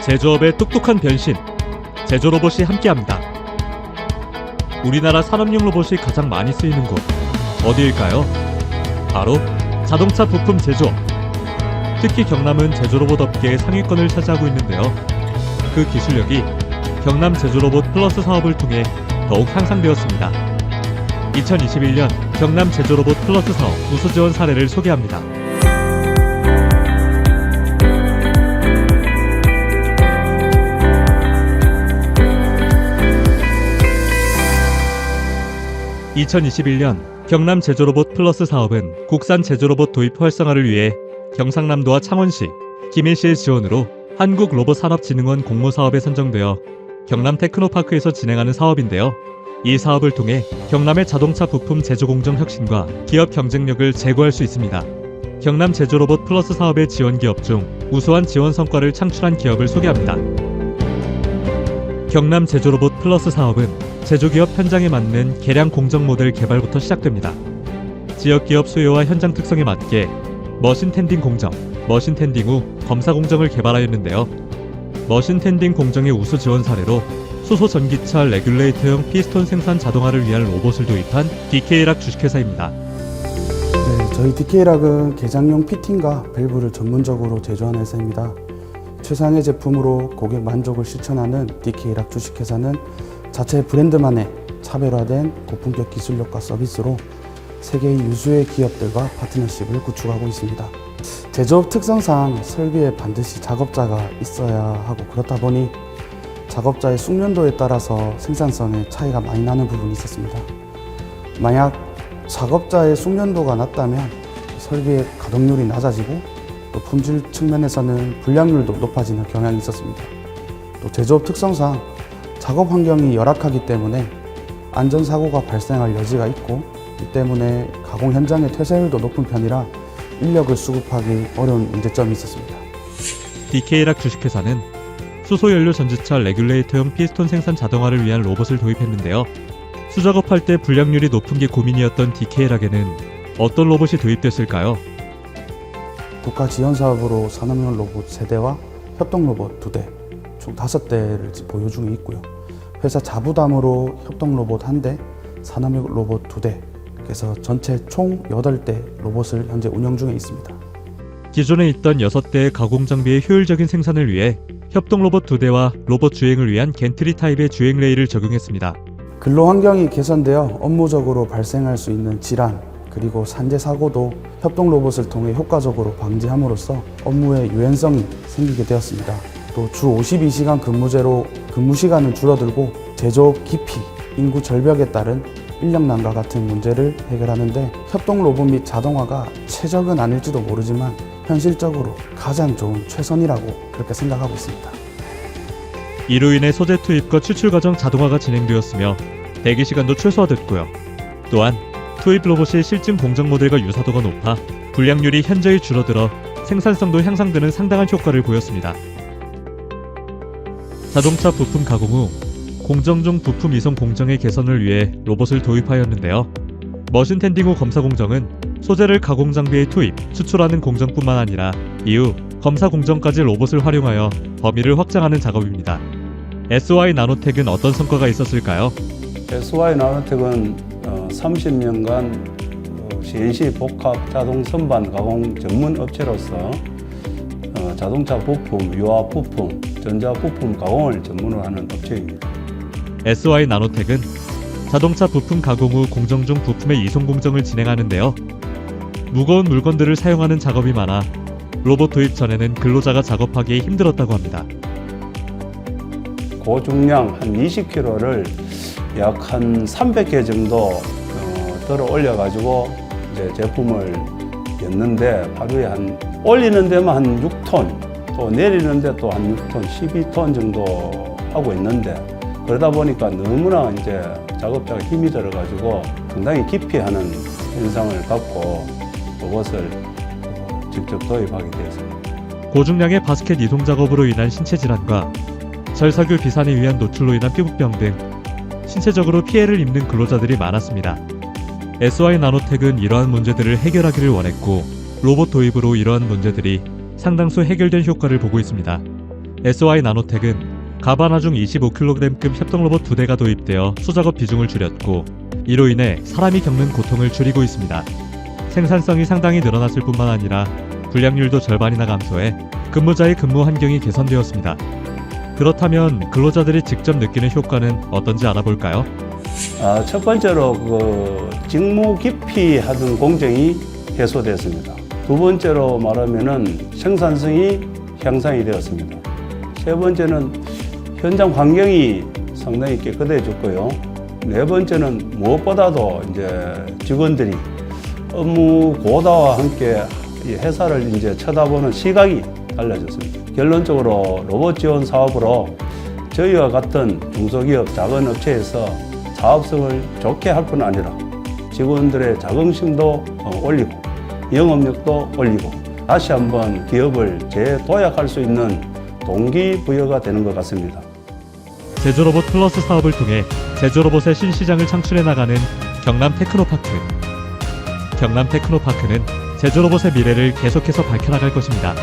제조업의 똑똑한 변신, 제조로봇이 함께합니다. 우리나라 산업용 로봇이 가장 많이 쓰이는 곳, 어디일까요? 바로 자동차 부품 제조업. 특히 경남은 제조로봇 업계의 상위권을 차지하고 있는데요. 그 기술력이 경남 제조로봇 플러스 사업을 통해 더욱 향상되었습니다. 2021년 경남 제조로봇 플러스 사업 우수 지원 사례를 소개합니다. (2021년) 경남 제조로봇 플러스 사업은 국산 제조로봇 도입 활성화를 위해 경상남도와 창원시, 김해시의 지원으로 한국로봇산업진흥원 공모사업에 선정되어 경남 테크노파크에서 진행하는 사업인데요. 이 사업을 통해 경남의 자동차 부품 제조 공정 혁신과 기업 경쟁력을 제고할 수 있습니다. 경남 제조로봇 플러스 사업의 지원 기업 중 우수한 지원 성과를 창출한 기업을 소개합니다. 경남 제조로봇 플러스 사업은 제조기업 현장에 맞는 개량 공정 모델 개발부터 시작됩니다. 지역기업 수요와 현장 특성에 맞게 머신 텐딩 공정, 머신 텐딩 후 검사 공정을 개발하였는데요. 머신 텐딩 공정의 우수 지원 사례로 수소 전기차 레귤레이터형 피스톤 생산 자동화를 위한 로봇을 도입한 DK락 주식회사입니다. 네, 저희 DK락은 개장용 피팅과 밸브를 전문적으로 제조하는 회사입니다. 최상의 제품으로 고객 만족을 실천하는 DK락 주식회사는 자체 브랜드만의 차별화된 고품격 기술력과 서비스로 세계의 유수의 기업들과 파트너십을 구축하고 있습니다. 제조업 특성상 설비에 반드시 작업자가 있어야 하고 그렇다 보니 작업자의 숙련도에 따라서 생산성에 차이가 많이 나는 부분이 있었습니다. 만약 작업자의 숙련도가 낮다면 설비의 가동률이 낮아지고 또 품질 측면에서는 불량률도 높아지는 경향이 있었습니다. 또 제조업 특성상 작업 환경이 열악하기 때문에 안전사고가 발생할 여지가 있고 이 때문에 가공 현장의 퇴사율도 높은 편이라 인력을 수급하기 어려운 문제점이 있었습니다. DK락 주식회사는 수소연료 전지차 레귤레이터형 피스톤 생산 자동화를 위한 로봇을 도입했는데요. 수작업할 때 불량률이 높은 게 고민이었던 DK락에는 어떤 로봇이 도입됐을까요? 국가 지원 사업으로 산업용 로봇 3대와 협동 로봇 2대, 총 5대를 보유 중에 있고요. 회사 자부담으로 협동 로봇 1대, 산업용 로봇 2대, 그래서 전체 총 8대 로봇을 현재 운영 중에 있습니다. 기존에 있던 6대의 가공 장비의 효율적인 생산을 위해 협동 로봇 2대와 로봇 주행을 위한 겐트리 타입의 주행 레일을 적용했습니다. 근로 환경이 개선되어 업무적으로 발생할 수 있는 질환, 그리고 산재 사고도 협동 로봇을 통해 효과적으로 방지함으로써 업무의 유연성이 생기게 되었습니다. 또 주 52시간 근무제로 근무 시간은 줄어들고 제조업 기피, 인구 절벽에 따른 인력난과 같은 문제를 해결하는 데 협동 로봇 및 자동화가 최적은 아닐지도 모르지만 현실적으로 가장 좋은 최선이라고 그렇게 생각하고 있습니다. 이로 인해 소재 투입과 추출 과정 자동화가 진행되었으며 대기 시간도 최소화됐고요. 또한 투입 로봇의 실증 공정 모델과 유사도가 높아 불량률이 현저히 줄어들어 생산성도 향상되는 상당한 효과를 보였습니다. 자동차 부품 가공 후 공정 중 부품 이송 공정의 개선을 위해 로봇을 도입하였는데요. 머신 텐딩 후 검사 공정은 소재를 가공 장비에 투입, 추출하는 공정뿐만 아니라 이후 검사 공정까지 로봇을 활용하여 범위를 확장하는 작업입니다. SY 나노텍은 어떤 성과가 있었을까요? SY 나노텍은 30년간 CNC 복합 자동 선반 가공 전문 업체로서 자동차 부품, 유아 부품, 전자 부품 가공을 전문으로 하는 업체입니다. SY 나노텍은 자동차 부품 가공 후 공정 중 부품의 이송 공정을 진행하는데요. 무거운 물건들을 사용하는 작업이 많아 로봇 도입 전에는 근로자가 작업하기 힘들었다고 합니다. 고중량 한 20kg를 약 한 300개 정도 들어 올려가지고 이제 제품을 였는데 하루에 한 올리는 데만 한 6톤, 또 내리는 데 또 한 6톤, 12톤 정도 하고 있는데 그러다 보니까 너무나 이제 작업자가 힘이 들어가지고 상당히 기피하는 현상을 갖고 로봇을 직접 도입하게 되었습니다. 고중량의 바스켓 이송 작업으로 인한 신체 질환과 절삭유 비산에 의한 노출로 인한 피부병 등 신체적으로 피해를 입는 근로자들이 많았습니다. SY 나노텍은 이러한 문제들을 해결하기를 원했고 로봇 도입으로 이러한 문제들이 상당수 해결된 효과를 보고 있습니다. SY 나노텍은 가바나중 25kg급 협동로봇 2대가 도입되어 수작업 비중을 줄였고 이로 인해 사람이 겪는 고통을 줄이고 있습니다. 생산성이 상당히 늘어났을 뿐만 아니라 불량률도 절반이나 감소해 근무자의 근무 환경이 개선되었습니다. 그렇다면 근로자들이 직접 느끼는 효과는 어떤지 알아볼까요? 첫 번째로 직무 기피 하던 공정이 해소됐습니다. 두 번째로 말하면은 생산성이 향상이 되었습니다. 세 번째는 현장 환경이 상당히 깨끗해졌고요. 네 번째는 무엇보다도 이제 직원들이 업무 고도와 함께 이 회사를 이제 쳐다보는 시각이 달라졌습니다. 결론적으로 로봇 지원 사업으로 저희와 같은 중소기업, 작은 업체에서 사업성을 좋게 할 뿐 아니라 직원들의 자긍심도 올리고 영업력도 올리고 다시 한번 기업을 재도약할 수 있는 동기부여가 되는 것 같습니다. 제조로봇 플러스 사업을 통해 제조로봇의 신시장을 창출해 나가는 경남 테크노파크. 경남 테크노파크는 제조로봇의 미래를 계속해서 밝혀나갈 것입니다.